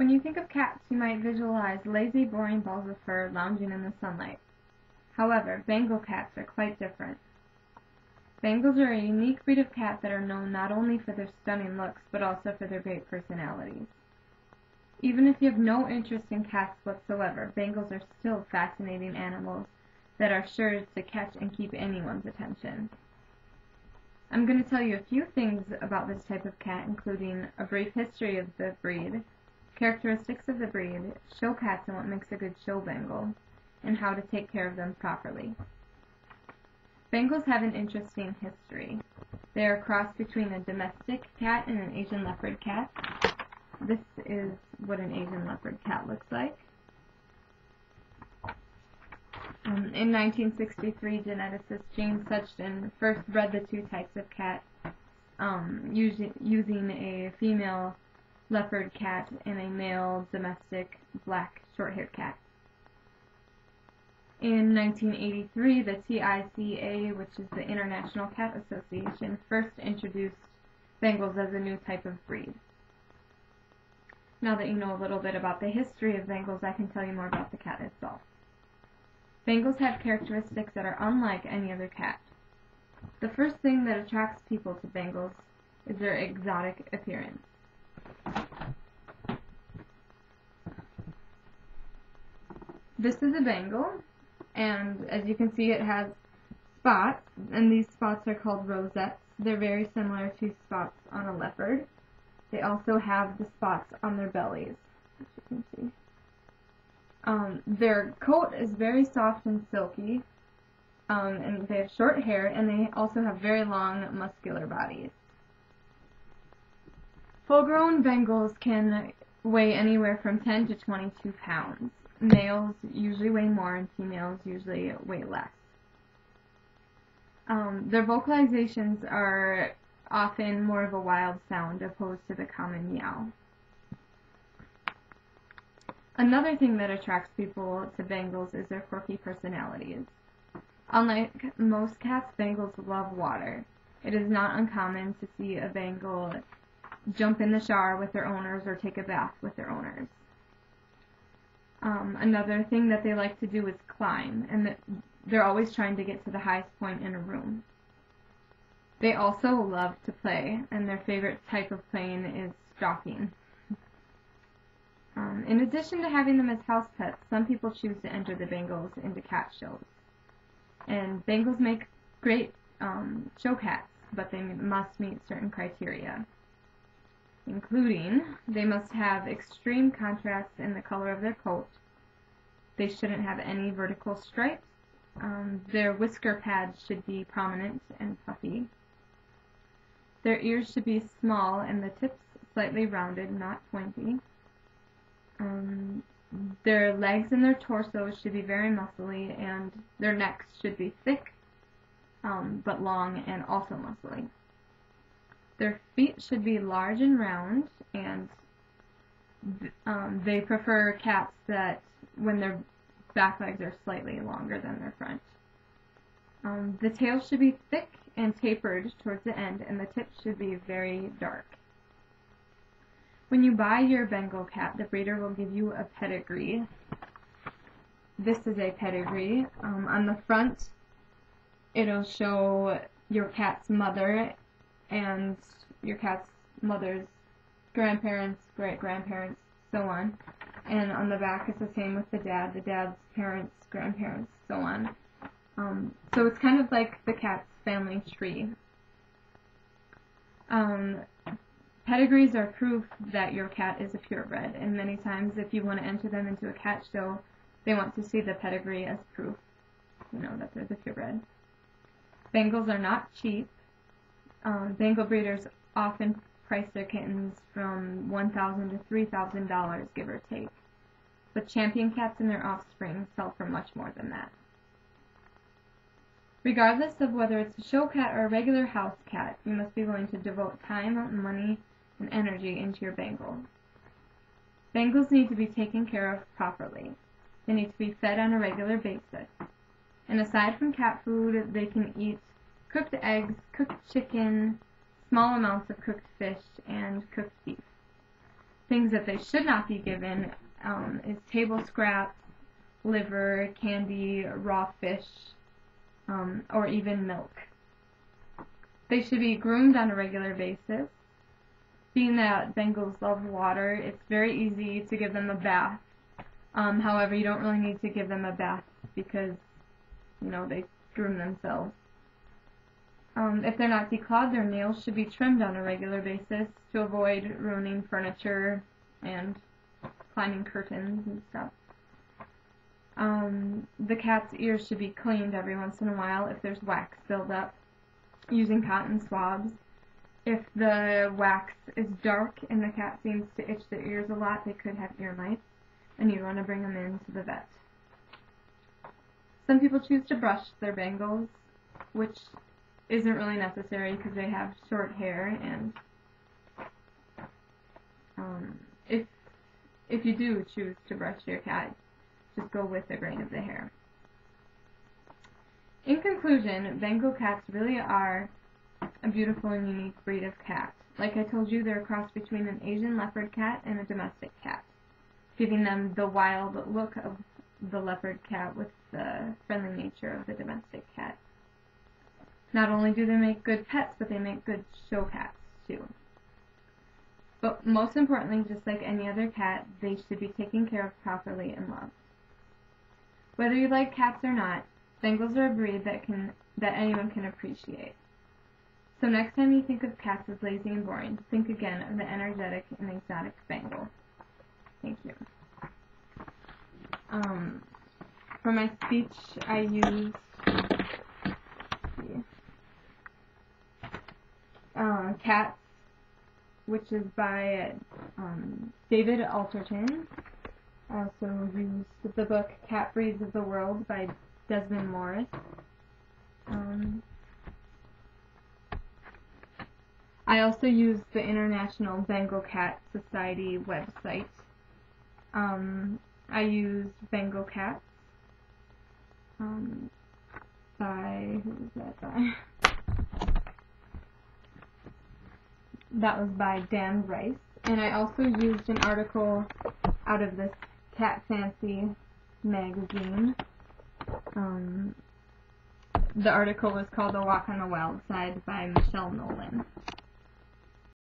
When you think of cats, you might visualize lazy, boring balls of fur lounging in the sunlight. However, Bengal cats are quite different. Bengals are a unique breed of cat that are known not only for their stunning looks, but also for their great personalities. Even if you have no interest in cats whatsoever, Bengals are still fascinating animals that are sure to catch and keep anyone's attention. I'm going to tell you a few things about this type of cat, including a brief history of the breed, characteristics of the breed, show cats and what makes a good show Bengal, and how to take care of them properly. Bengals have an interesting history. They are a cross between a domestic cat and an Asian leopard cat. This is what an Asian leopard cat looks like. In 1963, geneticist James Sugden first bred the two types of cat, using a female leopard cat and a male domestic black short-haired cat. In 1983, the TICA, which is the International Cat Association, first introduced Bengals as a new type of breed. Now that you know a little bit about the history of Bengals, I can tell you more about the cat itself. Bengals have characteristics that are unlike any other cat. The first thing that attracts people to Bengals is their exotic appearance. This is a Bengal, and as you can see, it has spots, and these spots are called rosettes. They're very similar to spots on a leopard. They also have the spots on their bellies, as you can see. Their coat is very soft and silky, and they have short hair, and they also have very long, muscular bodies. Full-grown Bengals can weigh anywhere from 10 to 22 pounds. Males usually weigh more, and females usually weigh less. Their vocalizations are often more of a wild sound opposed to the common meow. Another thing that attracts people to Bengals is their quirky personalities. Unlike most cats, Bengals love water. It is not uncommon to see a Bengal jump in the shower with their owners or take a bath with their owners. Another thing that they like to do is climb, and they're always trying to get to the highest point in a room. They also love to play, and their favorite type of playing is stalking. In addition to having them as house pets, some people choose to enter the Bengals into cat shows. And Bengals make great show cats, but they must meet certain criteria, including they must have extreme contrast in the color of their coat. They shouldn't have any vertical stripes. Their whisker pads should be prominent and puffy. Their ears should be small and the tips slightly rounded, not pointy. Their legs and their torsos should be very muscly, and their necks should be thick, but long and also muscly. Their feet should be large and round, and they prefer cats that when their back legs are slightly longer than their front. The tail should be thick and tapered towards the end, and the tips should be very dark. When you buy your Bengal cat, the breeder will give you a pedigree. This is a pedigree. On the front, it'll show your cat's mother and your cat's mother's grandparents, great-grandparents, so on. And on the back, it's the same with the dad's parents, grandparents, so on. So it's kind of like the cat's family tree. Pedigrees are proof that your cat is a purebred, and many times if you want to enter them into a cat show, they want to see the pedigree as proof, that they're the purebred. Bengals are not cheap. Bengal breeders often price their kittens from $1,000 to $3,000, give or take. But champion cats and their offspring sell for much more than that. Regardless of whether it's a show cat or a regular house cat, you must be willing to devote time, money, and energy into your Bengal. Bengals need to be taken care of properly. They need to be fed on a regular basis. And aside from cat food, they can eat cooked eggs, cooked chicken, small amounts of cooked fish, and cooked beef. things that they should not be given is table scraps, liver, candy, raw fish, or even milk. They should be groomed on a regular basis. Being that Bengals love water, it's very easy to give them a bath. However, you don't really need to give them a bath because, they groom themselves. If they're not declawed, their nails should be trimmed on a regular basis to avoid ruining furniture and climbing curtains and stuff. The cat's ears should be cleaned every once in a while if there's wax buildup, using cotton swabs. If the wax is dark and the cat seems to itch their ears a lot, they could have ear mites, and you want to bring them in to the vet. Some people choose to brush their Bengals, which isn't really necessary because they have short hair, and if you do choose to brush your cat, just go with the grain of the hair. In conclusion, Bengal cats really are a beautiful and unique breed of cat. Like I told you, they're a cross between an Asian leopard cat and a domestic cat, giving them the wild look of the leopard cat with the friendly nature of the domestic cat. Not only do they make good pets, but they make good show cats too. But most importantly, just like any other cat, they should be taken care of properly and loved. Whether you like cats or not, Bengals are a breed that anyone can appreciate. So next time you think of cats as lazy and boring, think again of the energetic and exotic Bengal. Thank you. For my speech, I used Cats, which is by David Alterton. I also used the book Cat Breeds of the World by Desmond Morris. I also used the International Bengal Cat Society website. I used Bengal Cats by, who was that by? That was by Dan Rice. And I also used an article out of this Cat Fancy magazine. The article was called A Walk on the Wild Side by Michelle Nolan.